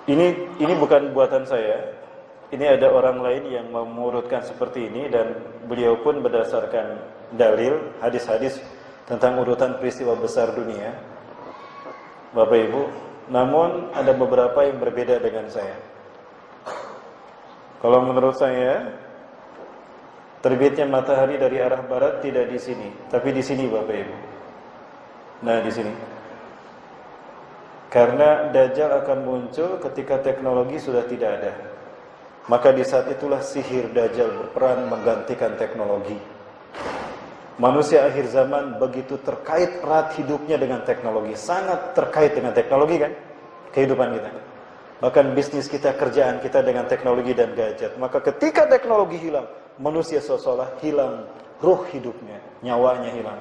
Ini bukan buatan saya. Ini ada orang lain yang mengurutkan seperti ini dan beliau pun berdasarkan dalil hadis-hadis tentang urutan peristiwa besar dunia, Bapak Ibu. Namun ada beberapa yang berbeda dengan saya. Kalau menurut saya, terbitnya matahari dari arah barat tidak di sini, tapi di sini, Bapak Ibu. Nah, di sini. Karena Dajjal akan muncul ketika teknologi sudah tidak ada. Maka di saat itulah sihir Dajjal berperan menggantikan teknologi. Manusia akhir zaman begitu terkait erat hidupnya dengan teknologi. Sangat terkait dengan teknologi kan? Kehidupan kita. Bahkan bisnis kita, kerjaan kita dengan teknologi dan gadget. Maka ketika teknologi hilang, manusia seolah-olah hilang ruh hidupnya. Nyawanya hilang.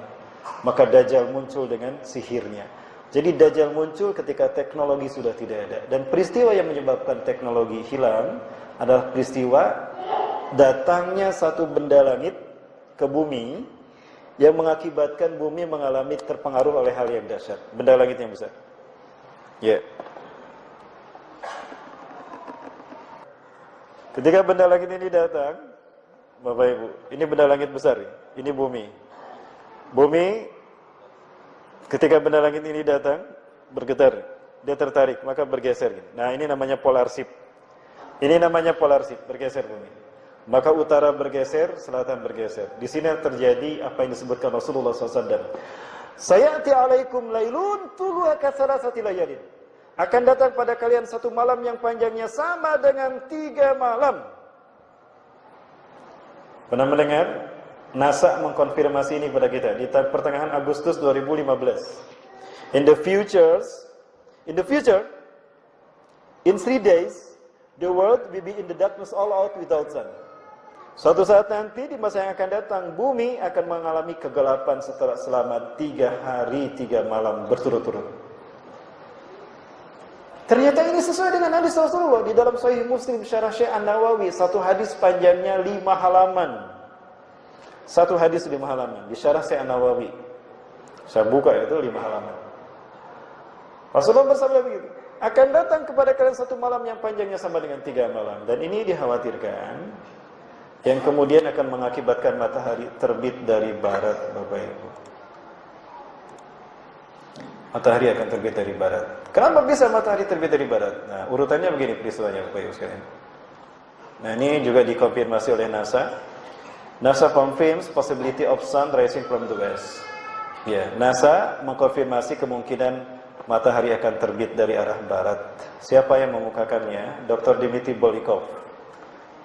Maka Dajjal muncul dengan sihirnya. Jadi Dajjal muncul ketika teknologi sudah tidak ada. Dan peristiwa yang menyebabkan teknologi hilang adalah peristiwa datangnya satu benda langit ke bumi yang mengakibatkan bumi mengalami terpengaruh oleh hal yang dahsyat. Benda langit yang besar. Ya. Ketika benda langit ini datang, Bapak Ibu, ini benda langit besar. Ini bumi. Bumi, ketika benda langit ini datang, bergetar, dia tertarik, maka bergeser. Nah, ini namanya polar shift. Ini namanya polar shift, bergeser bumi. Maka utara bergeser, selatan bergeser. Di sini terjadi apa yang disebutkan Rasulullah SAW. Sayati alaikum lailun tuluha kasalasati layalin. Akan datang pada kalian satu malam yang panjangnya sama dengan 3 malam. Pernah mendengar? NASA mengkonfirmasi ini pada kita di pertengahan Agustus 2015. In the future, in 3 days, the world will be in the darkness all out without sun. Suatu saat nanti di masa yang akan datang, bumi akan mengalami kegelapan setelah selama 3 hari 3 malam berturut-turut. Ternyata ini sesuai dengan hadis Rasulullah di dalam Sahih Muslim Syarah Syekh An-Nawawi, satu hadis panjangnya 5 halaman. Satu hadis 5 halaman di Syarah Syekh An-Nawawi. Saya buka itu 5 halaman. Rasulullah bersabda begitu. Akan datang kepada kalian satu malam yang panjangnya sama dengan 3 malam. Dan ini dikhawatirkan yang kemudian akan mengakibatkan matahari terbit dari barat, Bapak Ibu. Matahari akan terbit dari barat. Kenapa bisa matahari terbit dari barat? Nah, urutannya begini peristiwanya, Bapak Ibu sekalian. Nah, ini juga dikonfirmasi oleh NASA. NASA confirms possibility of sun rising from the west. Ya, NASA mengkonfirmasi kemungkinan matahari akan terbit dari arah barat. Siapa yang mengukakannya? Dr. Dmitry Bolikov.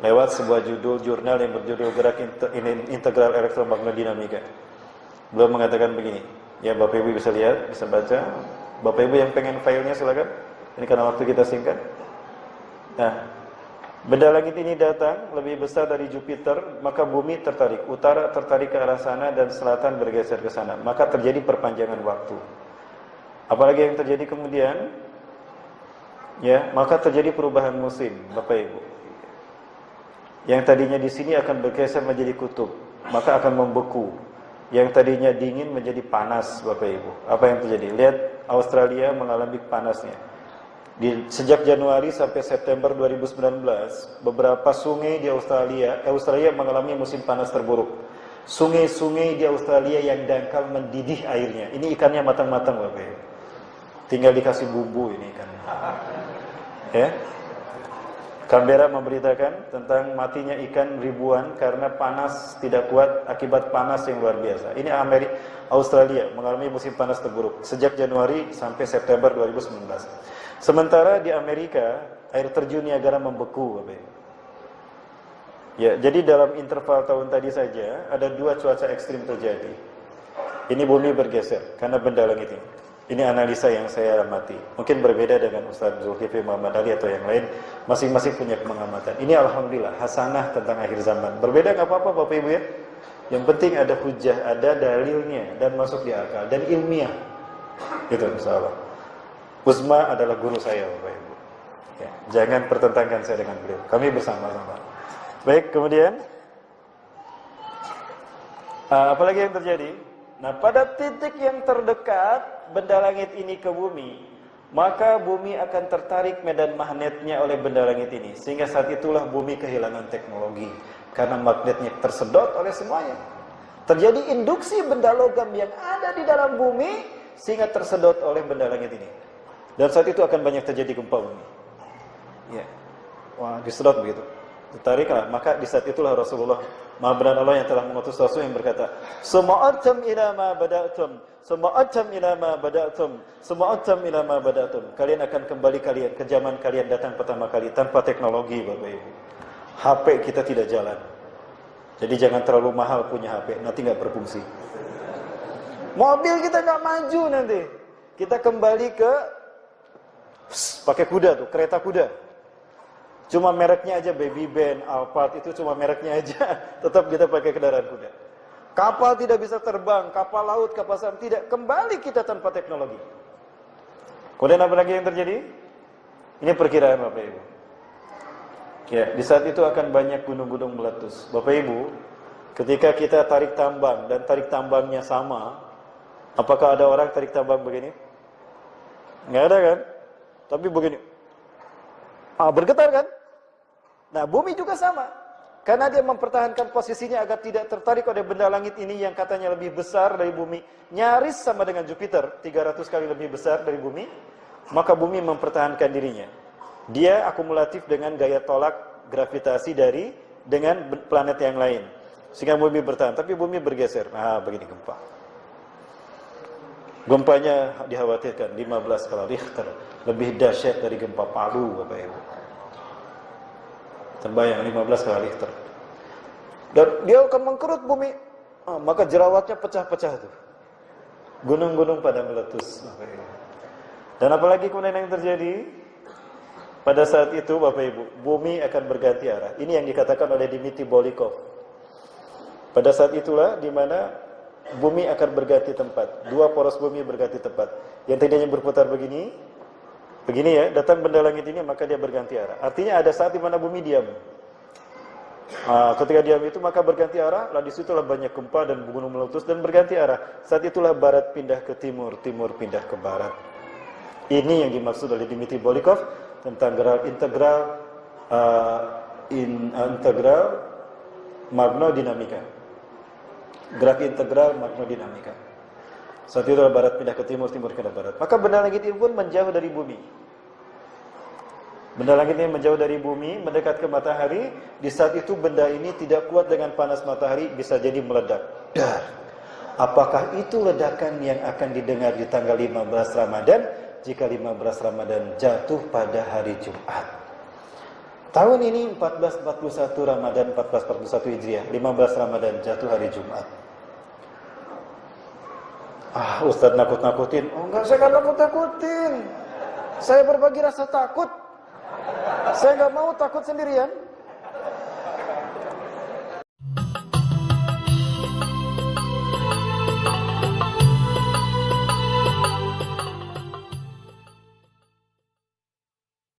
Lewat sebuah judul jurnal yang berjudul Gerak Integral Elektromagnetika. Beliau mengatakan begini. Ya, Bapak Ibu bisa lihat, bisa baca. Bapak Ibu yang pengen filenya silakan. Ini karena waktu kita singkat. Nah, benda langit ini datang lebih besar dari Jupiter, maka bumi tertarik, utara tertarik ke arah sana dan selatan bergeser ke sana. Maka terjadi perpanjangan waktu. Apalagi yang terjadi kemudian? Ya, maka terjadi perubahan musim, Bapak Ibu. Yang tadinya di sini akan bergeser menjadi kutub, maka akan membeku. Yang tadinya dingin menjadi panas, Bapak Ibu. Apa yang terjadi? Lihat Australia mengalami panasnya. Sejak Januari sampai September 2019, beberapa sungai di Australia mengalami musim panas terburuk. Sungai-sungai di Australia yang dangkal mendidih airnya. Ini ikannya matang-matang, Bapak Ibu. Tinggal dikasih bumbu ini ikannya. Ya. Canberra memberitakan tentang matinya ikan ribuan karena panas tidak kuat akibat panas yang luar biasa. Ini Australia mengalami musim panas terburuk sejak Januari sampai September 2019. Sementara di Amerika, air terjun Niagara membeku, Bapak Ibu. Ya, jadi dalam interval tahun tadi saja ada 2 cuaca ekstrim terjadi. Ini bumi bergeser karena benda langit ini. Ini analisa yang saya amati. Mungkin berbeda dengan Ustaz Zulkifli Muhammad Ali atau yang lain. Masing-masing punya pengamatan. Ini alhamdulillah hasanah tentang akhir zaman. Berbeda nggak apa-apa, Bapak Ibu ya. Yang penting ada hujah, ada dalilnya dan masuk di akal dan ilmiah. Itu insyaallah. Uzma adalah guru saya, Bapak Ibu. Ya, jangan pertentangkan saya dengan beliau. Kami bersama-sama. Baik, kemudian apalagi yang terjadi? Nah, pada titik yang terdekat benda langit ini ke bumi, maka bumi akan tertarik medan magnetnya oleh benda langit ini. Sehingga saat itulah bumi kehilangan teknologi. Karena magnetnya tersedot oleh semuanya. Terjadi induksi benda logam yang ada di dalam bumi, sehingga tersedot oleh benda langit ini. Dan saat itu akan banyak terjadi gempa bumi. Ya. Wah, disedot begitu. Ditariklah. Maka di saat itulah Rasulullah, Maha benar Allah yang telah mengutus Rasul yang berkata, Suma'atam ila ma bada'tum, Suma'atam ila ma bada'tum, Suma'atam ila ma bada'tum. Kalian akan kembali ke zaman kalian datang pertama kali tanpa teknologi, Bapak Ibu. HP kita tidak jalan. Jadi jangan terlalu mahal punya HP, nanti nggak berfungsi. Mobil kita nggak maju nanti. Kita kembali ke pakai kuda tuh, kereta kuda. Cuma mereknya aja Baby Ben, Alphard, itu cuma mereknya aja. Tetap kita pakai kendaraan kuda. Kapal tidak bisa terbang, kapal laut, kapal selam tidak. Kembali kita tanpa teknologi. Kemudian apa lagi yang terjadi? Ini perkiraan Bapak Ibu. Ya, di saat itu akan banyak gunung-gunung meletus. Bapak Ibu, ketika kita tarik tambang dan tarik tambangnya sama, apakah ada orang tarik tambang begini? Nggak ada kan? Tapi begini. Bergetar kan? Nah, bumi juga sama. Karena dia mempertahankan posisinya agar tidak tertarik oleh benda langit ini yang katanya lebih besar dari bumi. Nyaris sama dengan Jupiter, 300 kali lebih besar dari bumi. Maka bumi mempertahankan dirinya. Dia akumulatif dengan gaya tolak gravitasi dengan planet yang lain. Sehingga bumi bertahan. Tapi bumi bergeser. Nah, begini gempa. Gempanya dikhawatirkan 15 skala Richter. Lebih dahsyat dari gempa Palu, Bapak Ibu. Terbayang 15 skala Richter. Dan dia akan mengkerut bumi. Maka jerawatnya pecah-pecah tuh. Gunung-gunung pada meletus, Bapak Ibu. Dan apalagi kemudian yang terjadi? Pada saat itu, Bapak Ibu, bumi akan berganti arah. Ini yang dikatakan oleh Dmitry Bolikov. Pada saat itulah di mana bumi akan berganti tempat. Dua poros bumi berganti tempat. Yang tadinya berputar begini ya, datang benda langit ini maka dia berganti arah. Artinya ada saat di mana bumi diam. Ketika diam itu maka berganti arah, lalu disitulah banyak gempa dan gunung meletus dan berganti arah. Saat itulah barat pindah ke timur, timur pindah ke barat. Ini yang dimaksud oleh Dmitry Bolikov tentang integral magnodinamika. Gerak integral magnodinamika. Saat itu barat pindah ke timur, timur ke barat. Maka benda langit ini pun menjauh dari bumi. Benda langit ini menjauh dari bumi, mendekat ke matahari. Di saat itu benda ini tidak kuat dengan panas matahari, bisa jadi meledak. Dar. Apakah itu ledakan yang akan didengar di tanggal 15 Ramadan? Jika 15 Ramadan jatuh pada hari Jumat. Tahun ini 1441 Ramadan 1441 Hijriah, 15 Ramadan jatuh hari Jumat. Ustaz nakut-nakutin. Enggak, saya enggak nakut-nakutin. Saya berbagi rasa takut. Saya enggak mau takut sendirian.